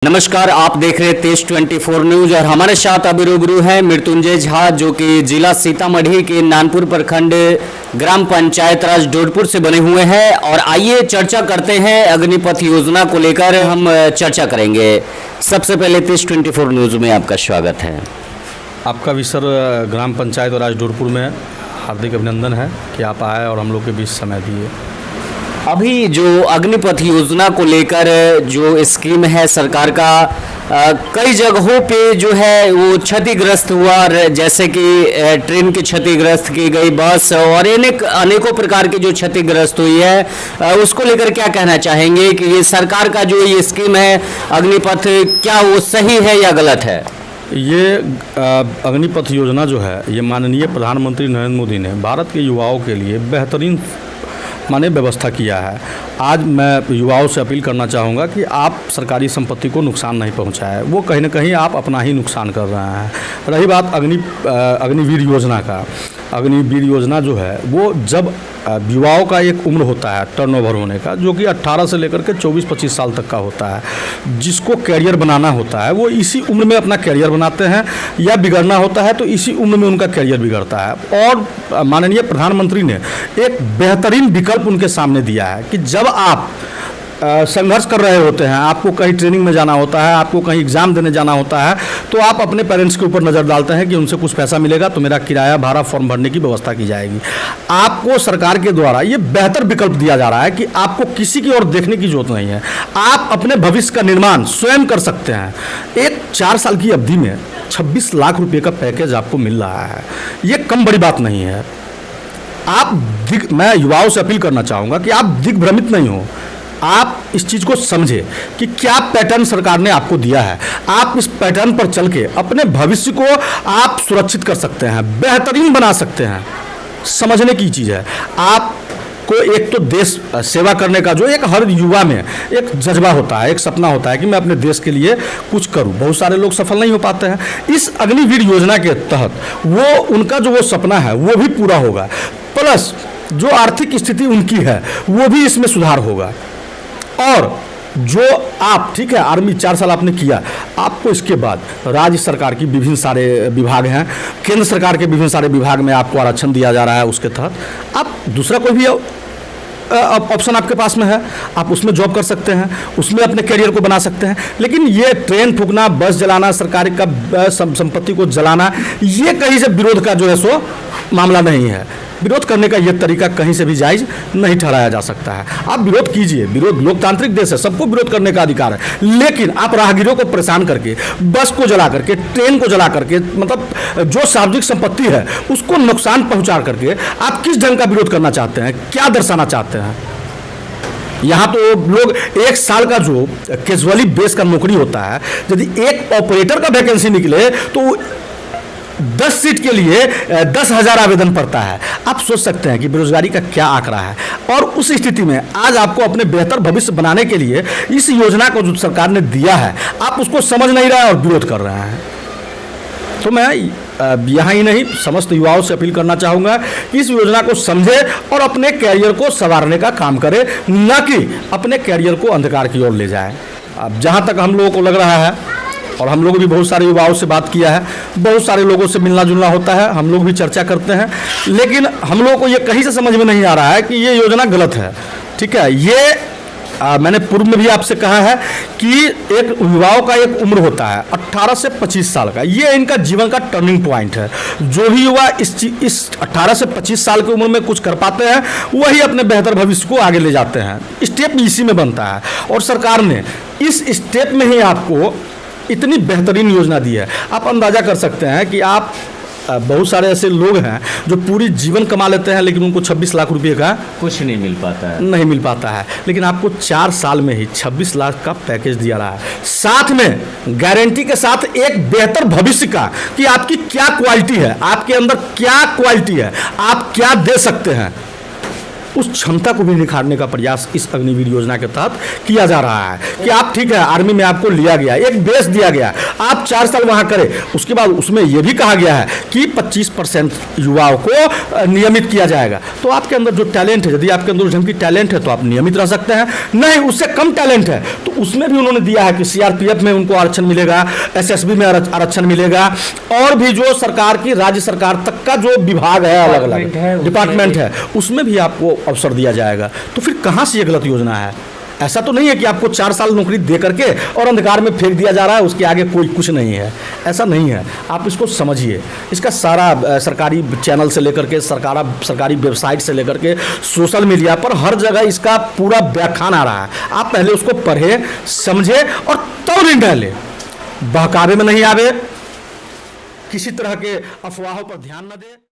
नमस्कार, आप देख रहे हैं तेज 24 न्यूज और हमारे साथ अभी रूबरू है मृत्युंजय झा जो कि जिला सीतामढ़ी के नानपुर प्रखंड ग्राम पंचायत राज डोडपुर से बने हुए हैं। और आइए चर्चा करते हैं अग्निपथ योजना को लेकर हम चर्चा करेंगे। सबसे पहले तेज 24 न्यूज में आपका स्वागत है। आपका भी सर ग्राम पंचायत राज डोडपुर में हार्दिक अभिनंदन है कि आप आए और हम लोग के बीच समय दिए। अभी जो अग्निपथ योजना को लेकर जो स्कीम है सरकार का, कई जगहों पे जो है वो क्षतिग्रस्त हुआ, जैसे कि ट्रेन की क्षतिग्रस्त की गई, बस और अनेकों प्रकार की जो क्षतिग्रस्त हुई है, उसको लेकर क्या कहना चाहेंगे कि ये सरकार का जो ये स्कीम है अग्निपथ, क्या वो सही है या गलत है? ये अग्निपथ योजना जो है ये माननीय प्रधानमंत्री नरेंद्र मोदी ने भारत के युवाओं के लिए बेहतरीन व्यवस्था किया है। आज मैं युवाओं से अपील करना चाहूँगा कि आप सरकारी संपत्ति को नुकसान नहीं पहुँचाएं। वो कहीं ना कहीं आप अपना ही नुकसान कर रहे हैं। रही बात अग्निवीर योजना का, अग्निवीर योजना जो है वो जब युवाओं का एक उम्र होता है टर्नओवर होने का, जो कि 18 से लेकर के 24-25 साल तक का होता है, जिसको कैरियर बनाना होता है वो इसी उम्र में अपना कैरियर बनाते हैं, या बिगड़ना होता है तो इसी उम्र में उनका कैरियर बिगड़ता है। और माननीय प्रधानमंत्री ने एक बेहतरीन विकल्प उनके सामने दिया है कि जब आप संघर्ष कर रहे होते हैं, आपको कहीं ट्रेनिंग में जाना होता है, आपको कहीं एग्ज़ाम देने जाना होता है, तो आप अपने पेरेंट्स के ऊपर नज़र डालते हैं कि उनसे कुछ पैसा मिलेगा तो मेरा किराया भाड़ा फॉर्म भरने की व्यवस्था की जाएगी। आपको सरकार के द्वारा ये बेहतर विकल्प दिया जा रहा है कि आपको किसी की ओर देखने की जरूरत नहीं है, आप अपने भविष्य का निर्माण स्वयं कर सकते हैं। एक 4 साल की अवधि में 26 लाख रुपये का पैकेज आपको मिल रहा है, ये कम बड़ी बात नहीं है। मैं युवाओं से अपील करना चाहूँगा कि आप दिग्भ्रमित नहीं हो, आप इस चीज़ को समझे कि क्या पैटर्न सरकार ने आपको दिया है। आप इस पैटर्न पर चल के अपने भविष्य को आप सुरक्षित कर सकते हैं, बेहतरीन बना सकते हैं। समझने की चीज़ है, आपको एक तो देश सेवा करने का जो एक हर युवा में एक जज्बा होता है, एक सपना होता है कि मैं अपने देश के लिए कुछ करूं। बहुत सारे लोग सफल नहीं हो पाते हैं। इस अग्निवीर योजना के तहत वो उनका जो वो सपना है वो भी पूरा होगा, प्लस जो आर्थिक स्थिति उनकी है वो भी इसमें सुधार होगा। और जो आप ठीक है आर्मी 4 साल आपने किया, आपको इसके बाद राज्य सरकार की विभिन्न सारे विभाग हैं, केंद्र सरकार के विभिन्न सारे विभाग में आपको आरक्षण दिया जा रहा है। उसके तहत आप दूसरा कोई भी ऑप्शन आपके पास में है, आप उसमें जॉब कर सकते हैं, उसमें अपने करियर को बना सकते हैं। लेकिन ये ट्रेन फूकना, बस जलाना, सरकारी का संपत्ति को जलाना, ये कहीं से विरोध का जो है सो मामला नहीं है। विरोध करने का यह तरीका कहीं से भी जायज़ नहीं ठहराया जा सकता है। आप विरोध कीजिए, विरोध लोकतांत्रिक देश है, सबको विरोध करने का अधिकार है। लेकिन आप राहगीरों को परेशान करके, बस को जला करके, ट्रेन को जला करके, मतलब जो सार्वजनिक संपत्ति है उसको नुकसान पहुंचा करके आप किस ढंग का विरोध करना चाहते हैं, क्या दर्शाना चाहते हैं? यहाँ तो लोग 1 साल का जो कैजुअली बेस का नौकरी होता है, यदि एक ऑपरेटर का वैकेंसी निकले तो 10 सीट के लिए 10,000 आवेदन पड़ता है। आप सोच सकते हैं कि बेरोजगारी का क्या आंकड़ा है। और उस स्थिति में आज आपको अपने बेहतर भविष्य बनाने के लिए इस योजना को जो सरकार ने दिया है, आप उसको समझ नहीं रहे हैं और विरोध कर रहे हैं। तो मैं यहाँ ही नहीं, समस्त युवाओं से अपील करना चाहूँगा कि इस योजना को समझे और अपने कैरियर को संवारने का काम करे, न कि अपने कैरियर को अंधकार की ओर ले जाए। अब जहाँ तक हम लोगों को लग रहा है, और हम लोग भी बहुत सारे युवाओं से बात किया है, बहुत सारे लोगों से मिलना जुलना होता है, हम लोग भी चर्चा करते हैं, लेकिन हम लोगों को ये कहीं से समझ में नहीं आ रहा है कि ये योजना गलत है। ठीक है, ये मैंने पूर्व में भी आपसे कहा है कि एक युवाओं का एक उम्र होता है 18 से 25 साल का, ये इनका जीवन का टर्निंग पॉइंट है। जो भी युवा इस 18 से 25 साल की उम्र में कुछ कर पाते हैं वही अपने बेहतर भविष्य को आगे ले जाते हैं। स्टेप इसी में बनता है, और सरकार ने इस स्टेप में ही आपको इतनी बेहतरीन योजना दी है। आप अंदाज़ा कर सकते हैं कि आप बहुत सारे ऐसे लोग हैं जो पूरी जीवन कमा लेते हैं लेकिन उनको 26 लाख रुपए का कुछ नहीं मिल पाता है। लेकिन आपको 4 साल में ही 26 लाख का पैकेज दिया रहा है, साथ में गारंटी के साथ एक बेहतर भविष्य का कि आपकी क्या क्वालिटी है, आपके अंदर क्या क्वालिटी है, आप क्या दे सकते हैं। उस क्षमता को भी निखारने का प्रयास इस अग्निवीर योजना के तहत किया जा रहा है कि आप ठीक है, आर्मी में आपको लिया गया, एक बेस दिया गया, आप 4 साल वहां करें, उसके बाद उसमें यह भी कहा गया है कि 25% युवाओं को नियमित किया जाएगा। तो आपके अंदर जो टैलेंट है, यदि आपके अंदर उस ढंग की टैलेंट है तो आप नियमित रह सकते हैं, नहीं उससे कम टैलेंट है तो उसमें भी उन्होंने दिया है कि सीआरपीएफ में उनको आरक्षण मिलेगा, एसएसबी में आरक्षण मिलेगा, और भी जो सरकार की राज्य सरकार तक का जो विभाग है, अलग अलग डिपार्टमेंट है, उसमें भी आपको अवसर दिया जाएगा। तो फिर कहां से ये गलत योजना है? ऐसा तो नहीं है कि आपको 4 साल नौकरी दे करके और अंधकार में फेंक दिया जा रहा है, उसके आगे कोई कुछ नहीं है, ऐसा नहीं है। आप इसको समझिए, इसका सारा सरकारी चैनल से लेकर के सरकारी वेबसाइट से लेकर के सोशल मीडिया पर हर जगह इसका पूरा व्याख्यान आ रहा है। आप पहले उसको पढ़े, समझे और तब निर्णय ले, बहकावे में नहीं आवे, किसी तरह के अफवाहों पर ध्यान न दे।